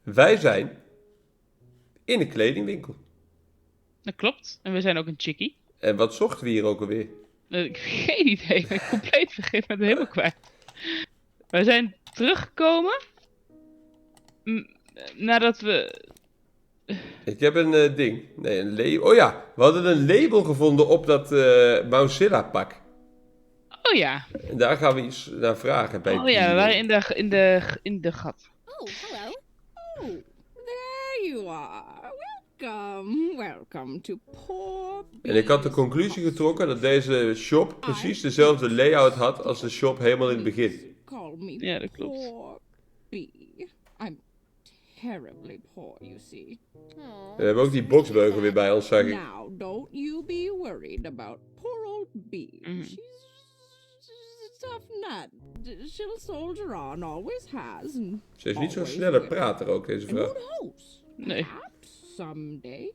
Wij zijn in een kledingwinkel. Dat klopt. En we zijn ook een chickie. En wat zochten we hier ook alweer? Ik heb geen idee. Ik ben compleet vergeten. Ik ben het helemaal kwijt. Wij zijn teruggekomen. Nadat we... Ik heb een ding. Nee, een label. Oh ja, we hadden een label gevonden op dat Mousezilla pak. Oh ja. En daar gaan we iets naar vragen bij Oh ja, we waren in de gat. Oh, hello. Oh, there you are. Welcome to poor En ik had de conclusie getrokken dat deze shop precies dezelfde layout had als de shop helemaal in het begin. Call me Ja, dat klopt. poor bee. I'm terribly poor, you see. Aw. We hebben ook die boksbeugel weer bij ons, zag ik. Now, don't you be worried about poor old bee. Mhm. She's a tough nut. She'll soldier on, always has. And Ze is niet zo'n always snelle will. prater ook, deze And vrouw. who knows? Nee. Perhaps someday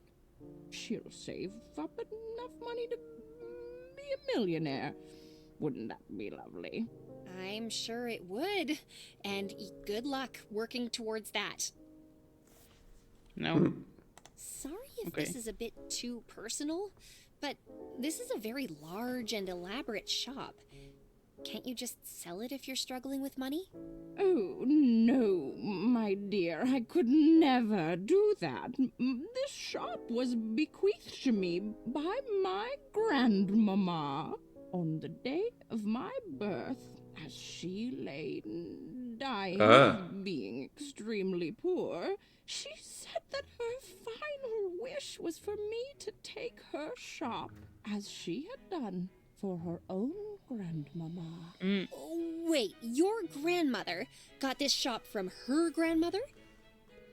she'll save up enough money to be a millionaire. Wouldn't that be lovely? I'm sure it would. And good luck working towards that. Nou, Sorry if Okay. this is a bit too personal, but this is a very large and elaborate shop. Can't you just sell it if you're struggling with money? Oh, no, my dear, I could never do that. This shop was bequeathed to me by my grandmama on the day of my birth, as she lay dying of being extremely poor. She said that her final wish was for me to take her shop, as she had done for her own grandmama. Oh, wait, your grandmother got this shop from her grandmother?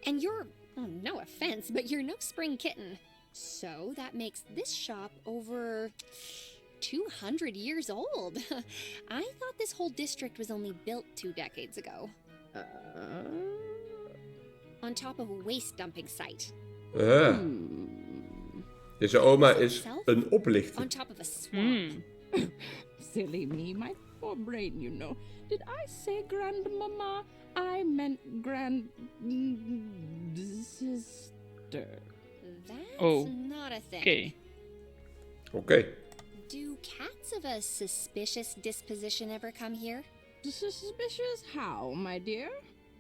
And you're, oh, no offense, but you're no spring kitten. So that makes this shop over 200 years old. I thought this whole district was only built 2 decades ago. On top of a waste dumping site. Ah. Deze oma is een oplichter. On top of a swamp. Silly me, my poor brain, you know. Did I say grandmama? I meant sister. That's Oh, not a thing. oké. Oké. Do cats of a suspicious disposition ever come here? Suspicious how, my dear?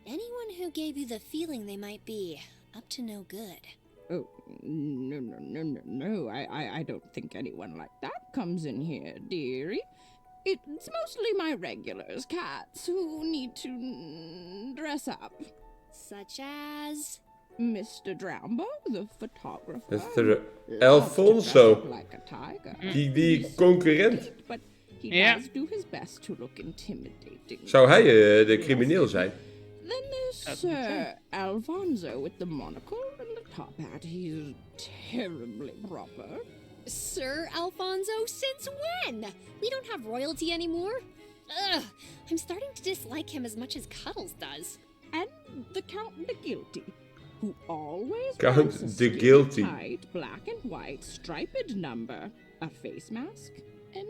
Anyone who gave you the feeling they might be up to no good. Oh, no. I don't think anyone like that comes in here, dearie. It's mostly my regulars, cats, who need to dress up. Such as... Mr. Drambo, the photographer. Mr. loves to dress Alfonso. up like a tiger. Die concurrent. But he Yeah. does do his best to look intimidating. Zou hij de crimineel zijn? Then there's That's Sir Alfonso with the monocle and the top hat. He's terribly proper. Sir Alfonso, since when? We don't have royalty anymore. Ugh, I'm starting to dislike him as much as Cuddles does. And the Count the Guilty, who always Count wears a the skin Guilty. tight black and white striped number, a face mask, and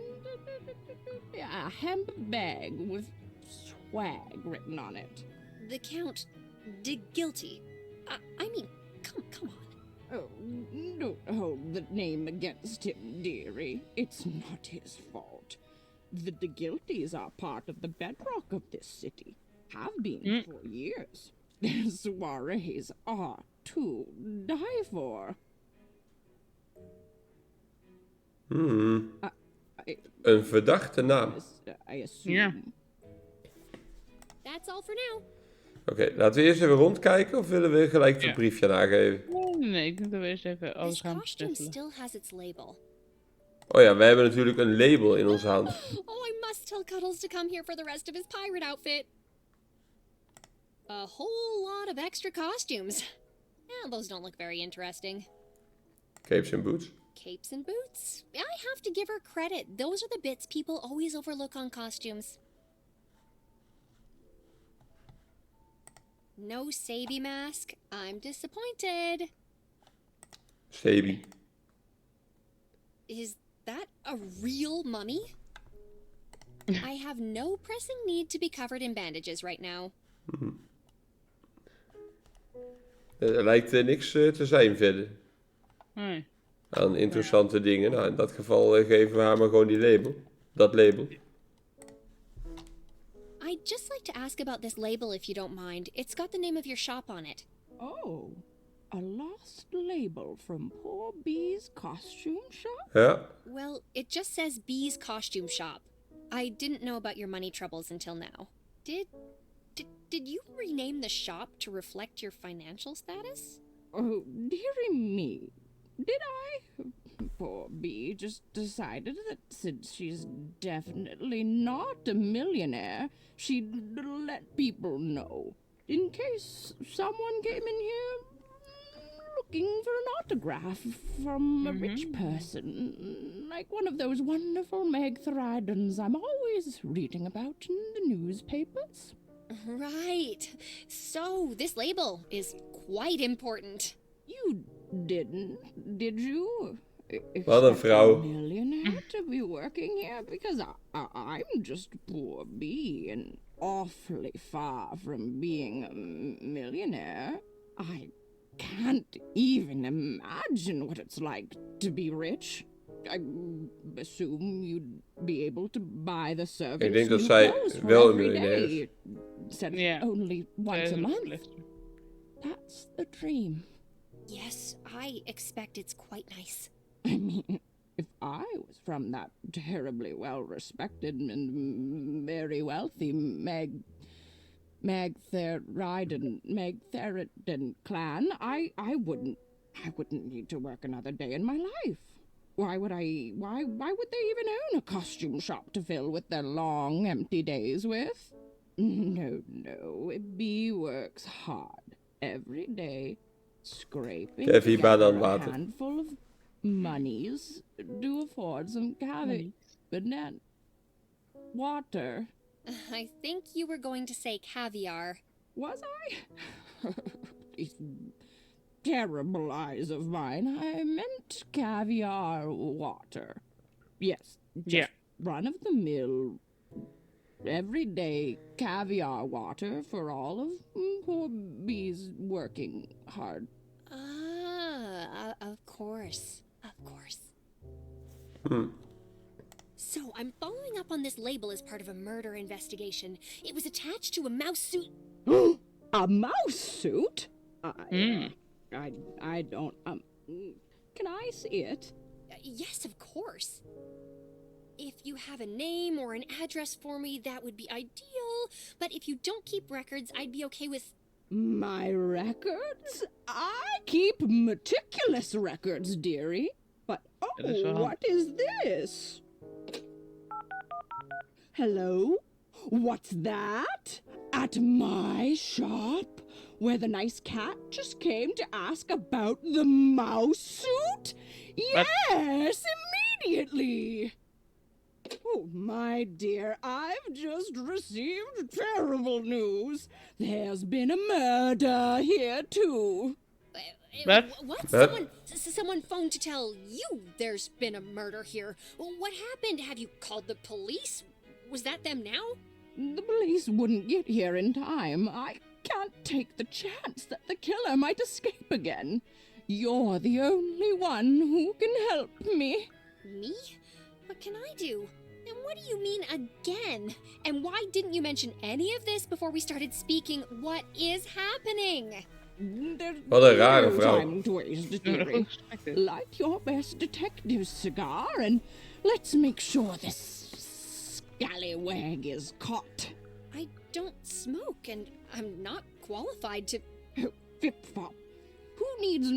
a hemp bag with swag written on it. The Count... Guilty. I mean, come on. Oh, don't hold the name against him, dearie. It's not his fault. The Guilties are part of the bedrock of this city. Have been for years. Their soirees are to die for. Een verdachte naam. I assume. Ja. That's all for now. Oké, laten we eerst even rondkijken of willen we gelijk het Ja. briefje aangeven? Nee, ik denk dat we eerst even alles This gaan costume bestellen. still has its label. Oh ja, wij hebben natuurlijk een label in onze hand. Oh, I must tell Cuddles to come here for the rest of his pirate outfit. A whole lot of extra costumes. Yeah, those don't look very interesting. Capes en boots. Capes and boots. I have to give her credit. Those are the bits people always overlook on costumes. No Sabi mask. I'm disappointed. Sebi. Is that a real mummy? I have no pressing need to be covered in bandages right now. Er lijkt niks te zijn verder. Nee. Aan interessante dingen. Nou, in dat geval geven we haar maar gewoon die label. Dat label. I'd just like to ask about this label if you don't mind. It's got the name of your shop on it. Oh, a lost label from poor Bee's costume shop? Ja. Well, it just says Bee's Costume Shop. I didn't know about your money troubles until now. Did you rename the shop to reflect your financial status? Oh, dearie me. Did I? Poor Bee just decided that since she's definitely not a millionaire, she'd let people know. In case someone came in here looking for an autograph from a rich person. Like one of those wonderful Meg Thridens I'm always reading about in the newspapers. Right. So, this label is quite important. You didn't, did you? Wat een Expect vrouw. a millionaire to be working here? Because I'm just poor Bee and awfully far from being a millionaire. I can't even imagine what it's like to be rich. I assume you'd be able to buy the servants Ik denk dat new zij clothes for wel een every miljonair day, is. instead of Ja. only once a month. Slecht. That's the dream. Yes, I expect it's quite nice. I mean, if I was from that terribly well-respected and very wealthy Meg Theridan clan, I wouldn't need to work another day in my life. Why would they even own a costume shop to fill with their long, empty days with? No, Bee works hard every day, scraping Geef hier together banaan a water. handful of monies to afford some cabbage, but then water. I think you were going to say caviar. Was I? These terrible eyes of mine. I meant caviar water. Yes, just Yeah. run-of-the-mill, everyday caviar water for all of poor Bee's working hard. Of course. Of course. Hm. So, I'm following up on this label as part of a murder investigation. It was attached to a mouse suit. A mouse suit? Mm. I don't, can I see it? Yes, of course. If you have a name or an address for me, that would be ideal. But if you don't keep records, I'd be okay with... My records? I keep meticulous records, dearie. But, Dat is wel handig. what is this? Hello? What's that? At my shop? Where the nice cat just came to ask about the mouse suit? What? Yes, immediately. Oh, my dear, I've just received terrible news. There's been a murder here, too. What? What? What? Someone phoned to tell you there's been a murder here. What happened? Have you called the police? Was that them now? The police wouldn't get here in time. I can't take the chance that the killer might escape again. You're the only one who can help me. Me? What can I do? And what do you mean again? And why didn't you mention any of this before we started speaking? What is happening? There's Wat een rare no vrouw. time to waste, Ja, dearie. goed gesprek. Light your best detective cigar and let's make sure this scallywag is caught. I don't smoke, and I'm not qualified to... Fip-fop. Who needs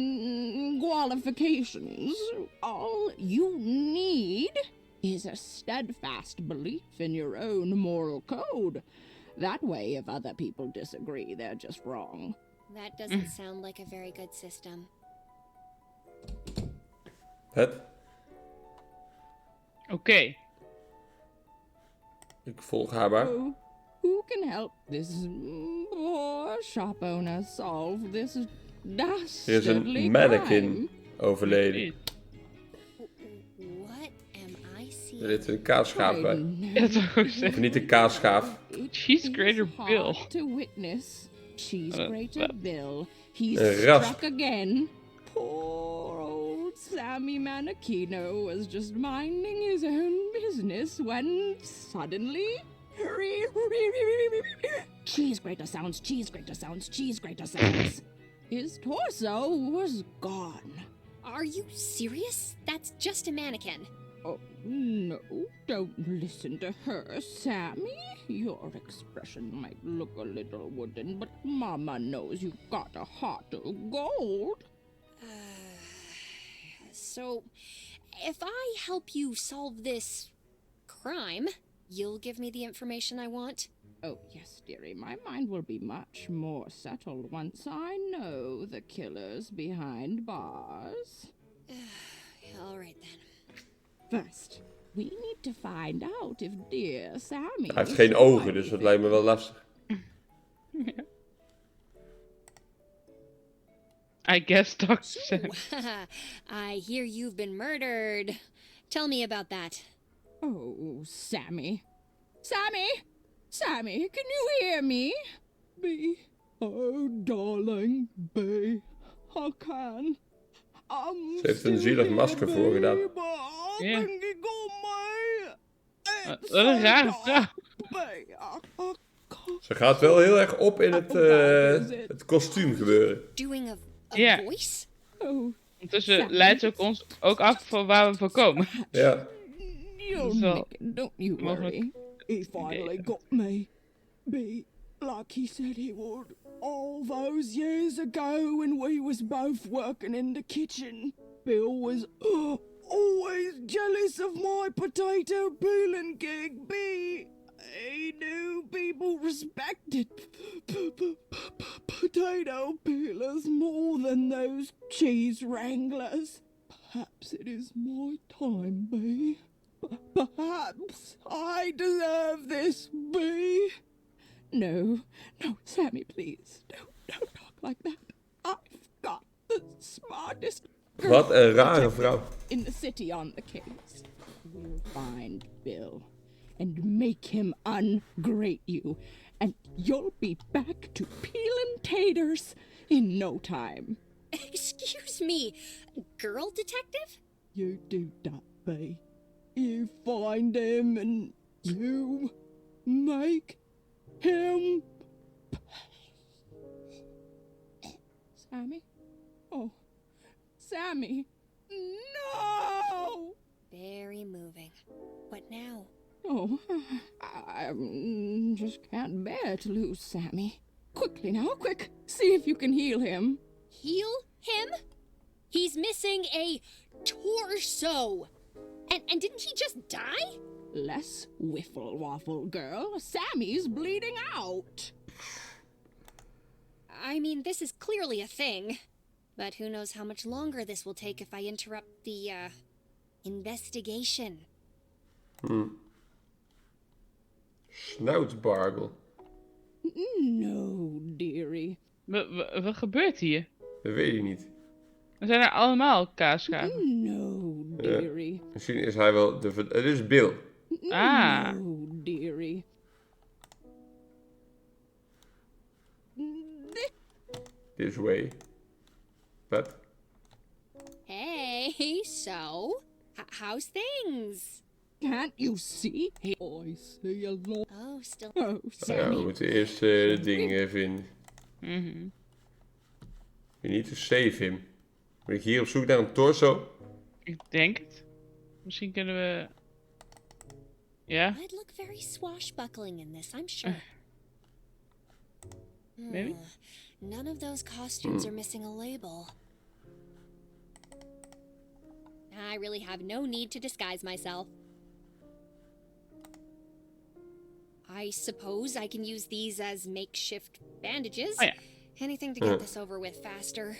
qualifications? All you need is a steadfast belief in your own moral code. That way, if other people disagree, they're just wrong. That doesn't sound like a very good system. Het? Oké. Ik volg haar maar. Who can help this poor shop owner solve this Er is dastardly een mannequin crime? overleden. What am I Er seeing? zit een kaasschaaf bij. Ja, dat zou ik ook Of zeggen. niet een kaasschaaf. Cheese grater It's Bill. hard to witness cheese Well, grater well. Bill. He's Een rasp. struck again. Poor old Sammy Manakino was just minding his own business when suddenly... Cheese grater sounds, cheese grater sounds, cheese grater sounds. His torso was gone. Are you serious? That's just a mannequin. Oh, no, don't listen to her, Sammy. Your expression might look a little wooden, but Mama knows you've got a heart of gold. So, if I help you solve this crime, you'll give me the information I want? Oh, yes, dearie, my mind will be much more settled once I know the killers behind bars. All right then. First, we need to find out if dear Sammy... Hij heeft geen ogen, dus dat lijkt me wel lastig. I guess Dr. So, Sam. I hear you've been murdered. Tell me about that. Oh, Sammy. Sammy! Sammy, can you hear me? B. Oh, darling, B. I can. Ze heeft een zielig masker voor gedaan. Ja. Wat een rare vrouw. Ze gaat wel heel erg op in het kostuum gebeuren. Doing a Yeah. voice? Oh, Ondertussen leidt ze ook ons ook af van waar we voor komen. Ja. you'll So, make it, don't you mogelijk. worry. He finally got me. B, like he said he would. All those years ago when we was both working in the kitchen. Bill was always jealous of my potato peeling gig. B, he knew people respected potato peelers more than those cheese wranglers. Perhaps it is my time, B. Perhaps I deserve this, B. No, Sammy, please. Don't talk like that. I've got the smartest Wat een rare vrouw. in the city on the case. We'll find Bill and make him ungrate you, and you'll be back to peeling taters in no time. Excuse me, girl detective? You do that, B. You find him and you make him Sammy? Oh, Sammy! No! Very moving. What now? Oh, I just can't bear to lose Sammy. Quickly now, quick! See if you can heal him. Heal him? He's missing a torso. And didn't he just die? Less whiffle waffle, girl. Sammy's bleeding out. I mean, this is clearly a thing. But who knows how much longer this will take if I interrupt the, investigation. Snoutbargel. No, dearie. Wat gebeurt hier? Dat weet ik niet. We zijn er allemaal kaasschaven. No, dearie. Misschien is hij wel de... Het is Bill. Ah. No, dearie. This way. Wat? Hey, so? How's things? Can't you see? I see a lot. Oh, still... Oh, Nou ja, Sammy. we moeten eerst het ding vinden. Mhm. We need to save him. Moet ik hier op zoek naar een torso? Ik denk het. Misschien kunnen we... Ja? I'd look very swashbuckling in this, I'm sure. Maybe? None of those costumes are missing a label. I really have no need to disguise myself. I suppose I can use these as makeshift bandages. Oh ja. Anything to get this over with faster.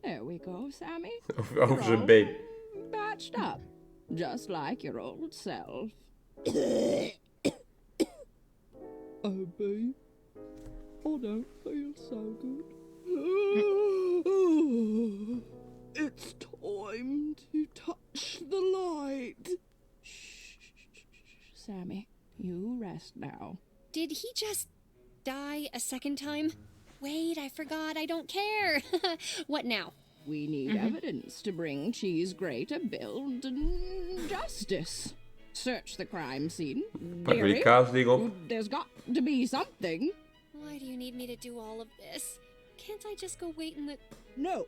There we go, Sammy. Over zijn been. Batched up. Just like your old self. Oh, babe. I don't feel so good. It's I'm to touch the light. Shh, Sammy, you rest now. Did he just die a second time? Wait, I forgot. I don't care. What now? We need evidence to bring Cheese Gray to build justice. Search the crime scene. Pak weer die Dearie, kaasding op. there's got to be something. Why do you need me to do all of this? Can't I just go wait in the... No,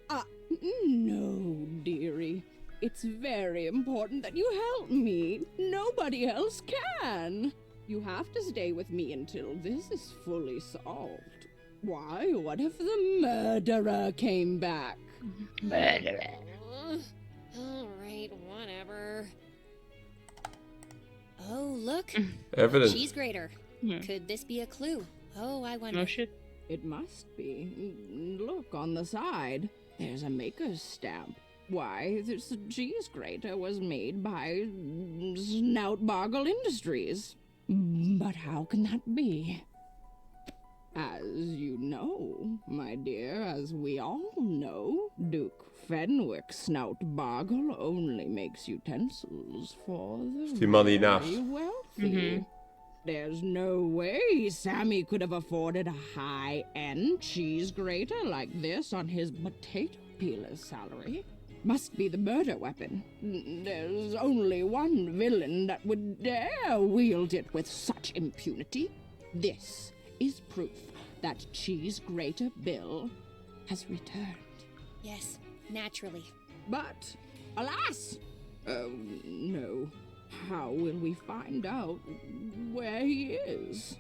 no, dearie. It's very important that you help me. Nobody else can. You have to stay with me until this is fully solved. Why, what if the murderer came back? All right, whatever. Oh, look. Evidence. Cheese grater. Yeah. Could this be a clue? Oh, I wonder. No shit. It must be. Look on the side. There's a maker's stamp. Why, this cheese grater was made by Snoutboggle Industries. But how can that be? As you know, my dear, as we all know, Duke Fenwick Snoutboggle only makes utensils for the Die man hiernaast. very wealthy. There's no way Sammy could have afforded a high-end cheese grater like this on his potato peeler's salary. Must be the murder weapon. There's only one villain that would dare wield it with such impunity. This is proof that Cheese Grater Bill has returned. Yes, naturally. But, alas! Oh, no. How will we find out where he is?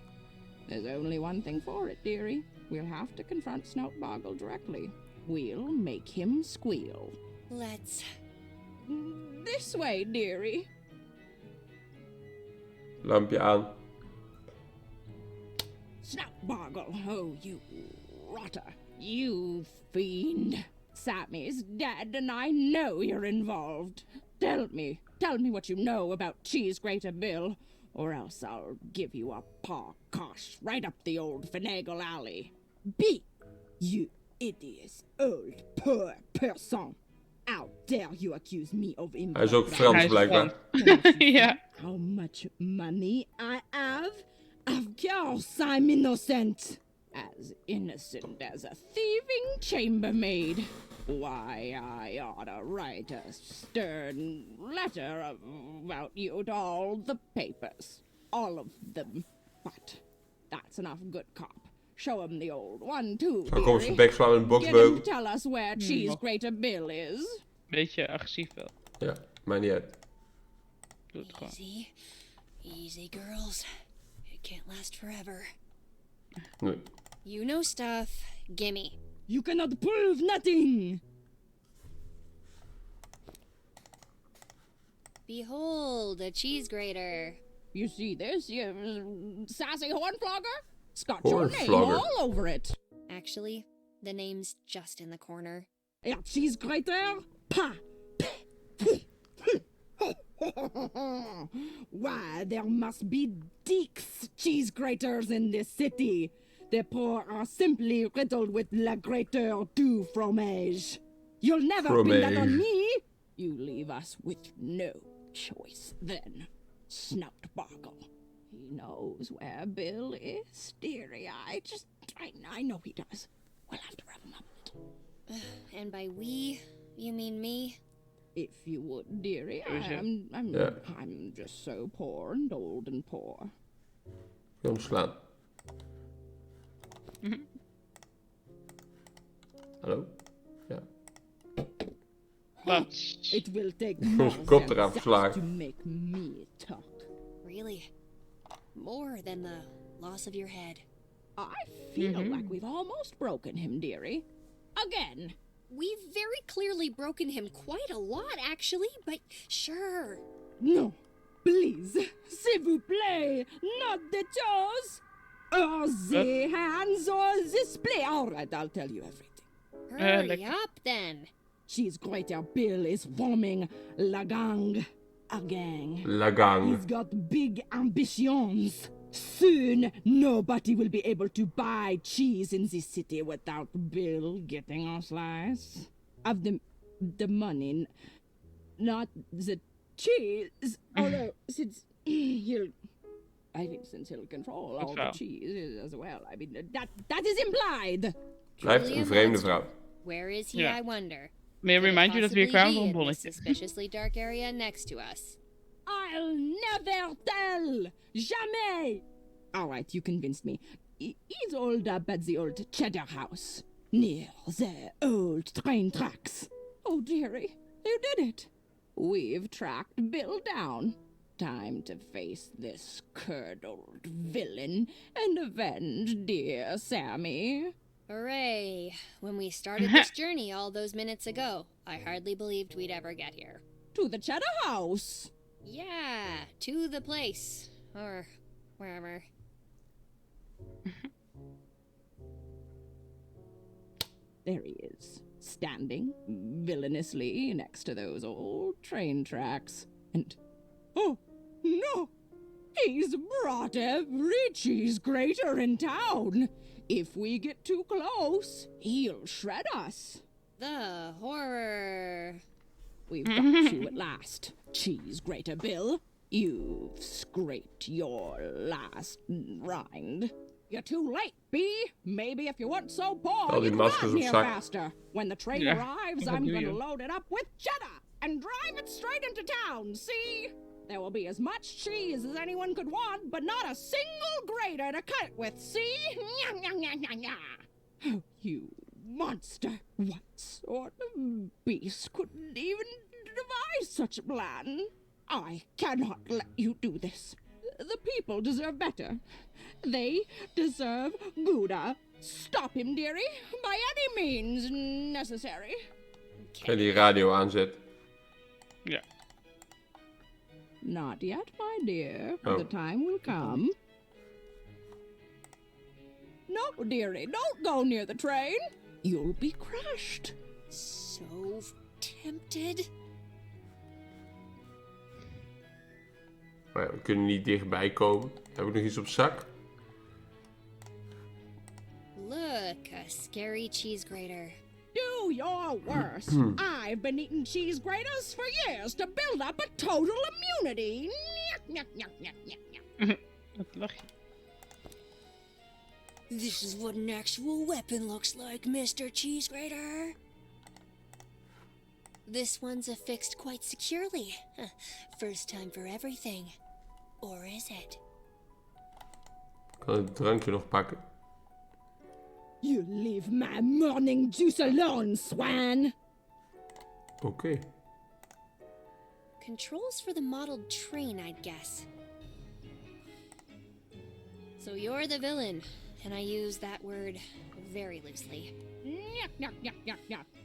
There's only one thing for it, dearie. We'll have to confront Snoutboggle directly. We'll make him squeal. Let's... This way, dearie. Lampje aan. Snoutboggle, oh, you rotter. You fiend. Sammy's dead, and I know you're involved. Tell me what you know about Cheese Grater Bill, or else I'll give you a paw cosh right up the old finagle alley. Be, you hideous old poor person. How dare you accuse me of Hij is ook Frans Hij is blijkbaar. Ja. How much money I have? Of course I'm innocent. As innocent as a thieving chambermaid. Why, I ought to write a stern letter about you to all the papers. All of them. But that's enough good cop. Show him the old one, too, Zal ik op zijn dearie. bek slaan met een Get him to boksbeugel? tell us where Cheese Grater Bill is. Beetje agressief wel. Ja, maakt niet uit. Doe het gewoon. Easy. Easy, girls. It can't last forever. Nee. You know stuff. Gimme. You cannot prove nothing. Behold, a cheese grater. You see this, you sassy hornflogger? It's got your name Hornflogger. all over it. Actually, the name's just in the corner. A cheese grater? Pah! Why, there must be Deeks cheese graters in this city. The poor are simply riddled with la grater du fromage. You'll never pin that on Fromage. me. You leave us with no choice then, Snoutboggle. He knows where Bill is, dearie. I know he does. We'll have to wrap him up a little. And by we, you mean me? If you would, dearie. Sowieso. Ja. I'm just so poor and old and poor. Je hem slaan. Hallo? Ja. Wat? It will take more Zijn kop than eraf that geslagen. to make me talk. Really? More than the loss of your head. I feel like we've almost broken him, dearie. Again. We've very clearly broken him quite a lot, actually, but sure. No, please, s'il vous plaît, not the toes, or the hands, or the split. All right, I'll tell you everything. Hurry like- up, then. Cheese Grater Bill is forming la gang. A gang. La gang. He's got big ambitions. Soon, nobody will be able to buy cheese in this city without Bill getting a slice of the the money, not the cheese. Although, since he'll control all the vrouw. cheese as well. I mean, that is implied. Blijft Truly een a vreemde monster. vrouw. Where is he, Ja. I wonder? May I Could it remind you dat we hier possibly kwamen be voor een in this bolletje. suspiciously dark area next to us? I'll never tell! Jamais! Alright, you convinced me. He's holed up at the old Cheddar House, near the old train tracks. Oh, dearie, you did it. We've tracked Bill down. Time to face this curd old villain and avenge dear Sammy. Hooray! When we started this journey all those minutes ago, I hardly believed we'd ever get here. To the Cheddar House. Yeah, to the place. Or wherever. There he is, standing villainously next to those old train tracks. And, oh, no! He's brought every cheese grater in town. If we get too close, he'll shred us. The horror. We've got you at last, cheese grater Bill. You've scraped your last rind. You're too late, B. Maybe if you weren't so poor, Al die you'd maskers run op here zak. faster. When the train Ja, arrives, dat I'm doe gonna je. load it up with cheddar and drive it straight into town, see? There will be as much cheese as anyone could want, but not a single grater to cut it with, see? Oh, you monster. What sort of beast could even devise such a plan? I cannot let you do this. The people deserve better. They deserve Gouda. Stop him, dearie, by any means necessary. En die radio aanzet. Ja. Not yet, my dear. Oh. The time will come. No, dearie, don't go near the train. You'll be crushed. So tempted. Maar ja, we kunnen niet dichtbij komen. Heb ik nog iets op zak? Look, a scary cheese grater. Do your worst. I've been eating cheese graters for years to build up a total immunity. Wat lach je? This is what an actual weapon looks like, Mr. Cheese Grater. This one's affixed quite securely. First time for everything. Or is it? Ik kan het drankje nog pakken. You leave my morning juice alone, Swan. Oké. Controls for the modeled train, I'd guess. So you're the villain, and I use that word very loosely.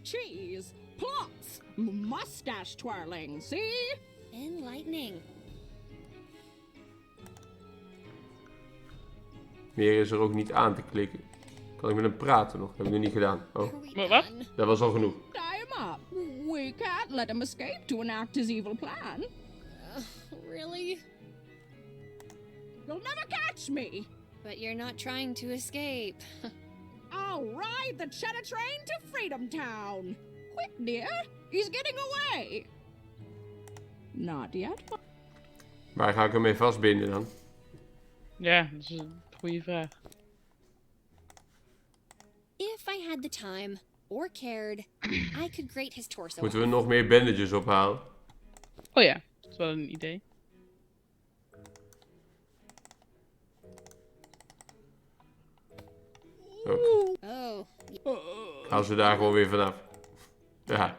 Cheese, plots, mustache twirling, see? Enlightening. Meer is er ook niet aan te klikken. Kan ik met hem praten nog? Heb ik nog niet gedaan. Oh, Are we Maar wat? done? dat was al genoeg. Tie him up. We can't let him escape to enact his evil plan. Really? You'll never catch me. But you're not trying to escape. I'll ride the cheddar train to Freedom Town. Quick, dear. He's getting away. Not yet. Waar ga ik hem mee vastbinden dan? Ja, dat is een goede vraag. If I had the time or cared, I could grate his torso. Moeten we nog meer bandages ophalen? Oh ja, dat is wel een idee. Ook. Oh, Gaan ze daar gewoon weer vanaf. Ja.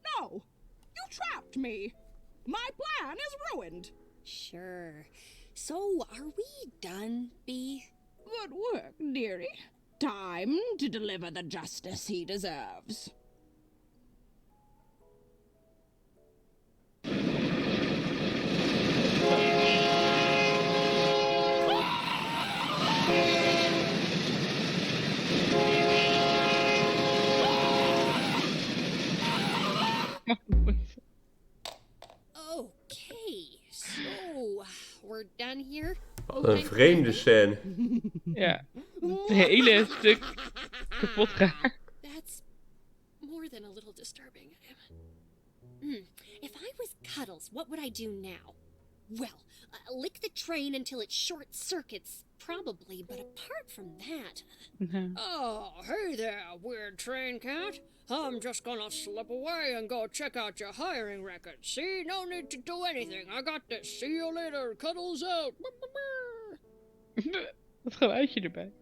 No! You trapped me! My plan is ruined! sure. So, are we done, B? Good work, dearie. Time to deliver the justice he deserves. Okay, so we're done here. Wat een vreemde scène. Ja. Het hele stuk kapot gaat. That's more than a little disturbing. If I was Cuddles, what would I do now? Well, lick the train until it short circuits, probably, but apart from that... Oh, hey there, weird train cat. I'm just gonna slip away and go check out your hiring record. See, no need to do anything. I got this. See you later. Cuddles out. Dat geluidje erbij.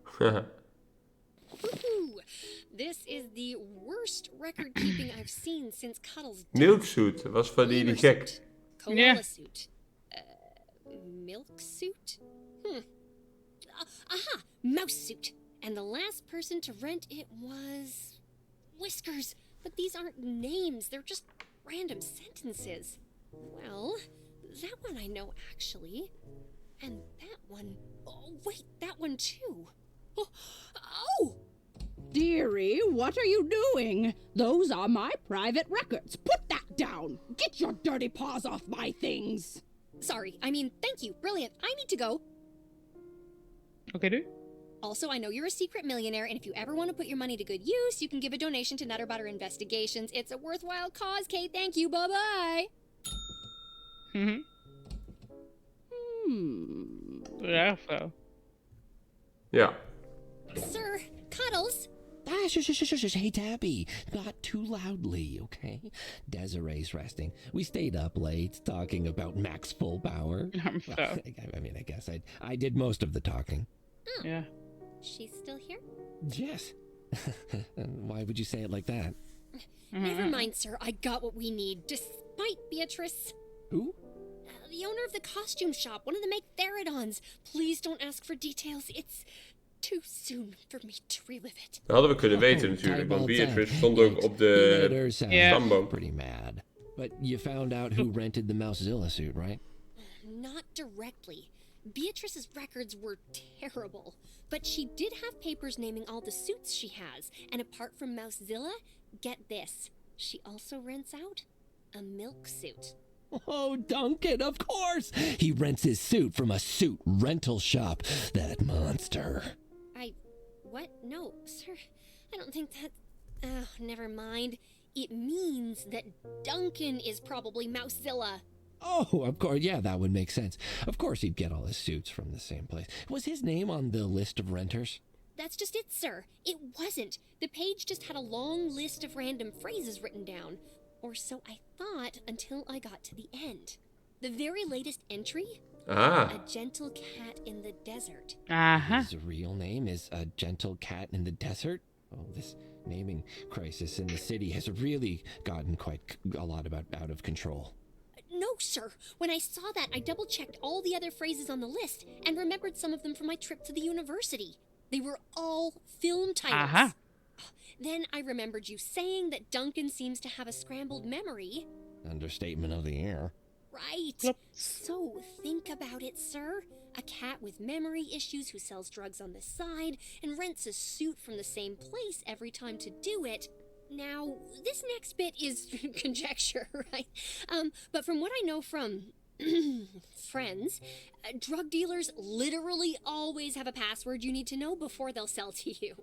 Ooh, this is the worst record keeping I've seen since Cuddles died. Milksuit, dat was van die Lemur gek. suit, koala Yeah. suit, milk suit? Aha, mouse suit. And the last person to rent it was Whiskers. But these aren't names, they're just random sentences. Well, that one I know actually. And that one, oh wait, that one too. Oh! Dearie, what are you doing? Those are my private records. Put that down. Get your dirty paws off my things. Sorry, I mean, thank you, brilliant. I need to go. Oké, doei. Also, I know you're a secret millionaire, and if you ever want to put your money to good use, you can give a donation to Nutter Butter Investigations. It's a worthwhile cause, Kate. Thank you. Bye-bye. Rare vrouw. Ja. Sir, Cuddles. Shush. Hey, Tabby. Not too loudly, okay? Desiree's resting. We stayed up late talking about Max Full Power. Arme vrouw. I mean, I guess I did most of the talking. Ja. She's still here? Yes. Why would you say it like that? Never mind, sir. I got what we need, despite Beatrice. Who? The owner of the costume shop, one of the make Therodons. Please don't ask for details. It's too soon for me to relive it. Dat hadden we kunnen weten natuurlijk, want Beatrice stond ook op de stamboom. Pretty mad. But you found out who rented the Mousezilla suit, right? Not directly. Beatrice's records were terrible, but she did have papers naming all the suits she has, and apart from Mousezilla, get this, she also rents out a milk suit. Oh, Duncan, of course! He rents his suit from a suit rental shop. That monster. What? No, sir, I don't think that... Oh, never mind. It means that Duncan is probably Mousezilla. Oh, of course, yeah, that would make sense. Of course he'd get all his suits from the same place. Was his name on the list of renters? That's just it, sir. It wasn't. The page just had a long list of random phrases written down. Or so I thought until I got to the end. The very latest entry? Ah. A gentle cat in the desert. Aha. His real name is A Gentle Cat in the Desert? Oh, this naming crisis in the city has really gotten quite a lot out of control. No, sir. When I saw that, I double-checked all the other phrases on the list and remembered some of them from my trip to the university. They were all film titles. Aha. Then I remembered you saying that Duncan seems to have a scrambled memory. Understatement of the year. Right. Klopt. So think about it, sir. A cat with memory issues who sells drugs on the side and rents a suit from the same place every time to do it. Now, this next bit is conjecture, right? But from what I know from friends, drug dealers literally always have a password you need to know before they'll sell to you.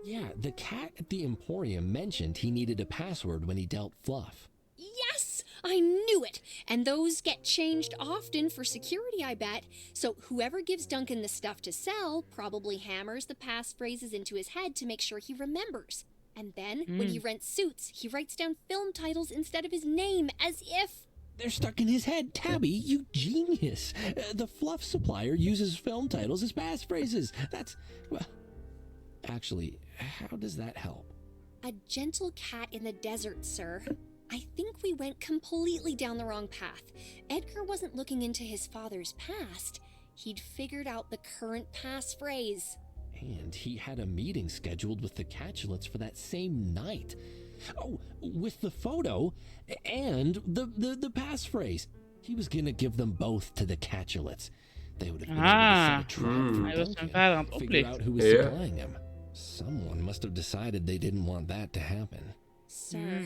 Yeah, the cat at the Emporium mentioned he needed a password when he dealt Fluff. Yes, I knew it. And those get changed often for security, I bet. So whoever gives Duncan the stuff to sell probably hammers the passphrases into his head to make sure he remembers. And then, when he rents suits, he writes down film titles instead of his name, as if... They're stuck in his head. Tabby, you genius. The Fluff supplier uses film titles as passphrases. That's... well... Actually, how does that help? A gentle cat in the desert, sir. I think we went completely down the wrong path. Edgar wasn't looking into his father's past. He'd figured out the current passphrase. And he had a meeting scheduled with the Catulets for that same night. Oh, with the photo and the passphrase. He was gonna give them both to the Catulets. They would have been able to set a trap for Hij was zijn Duncan, vader aan het figure out oplichten. who was Yeah. supplying him. Someone must have decided they didn't want that to happen. Sir,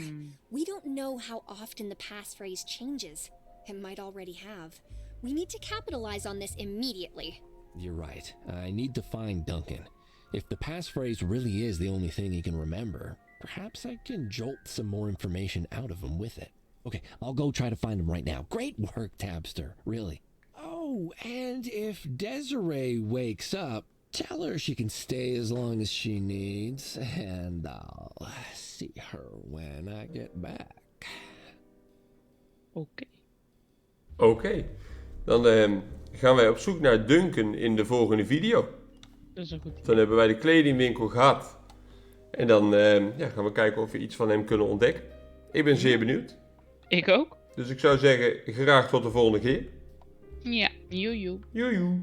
we don't know how often the passphrase changes. It might already have. We need to capitalize on this immediately. You're right. I need to find Duncan. If the passphrase really is the only thing he can remember, perhaps I can jolt some more information out of him with it. Okay, I'll go try to find him right now. Great work, Tabster, really. Oh, and if Desiree wakes up, tell her she can stay as long as she needs, and I'll see her when I get back. Oké. Oké. Dan gaan wij op zoek naar Duncan in de volgende video. Dat is een goed idee. Dan hebben wij de kledingwinkel gehad. En dan gaan we kijken of we iets van hem kunnen ontdekken. Ik ben zeer benieuwd. Ik ook. Dus ik zou zeggen, graag tot de volgende keer. Ja, joejoe. Joejoe.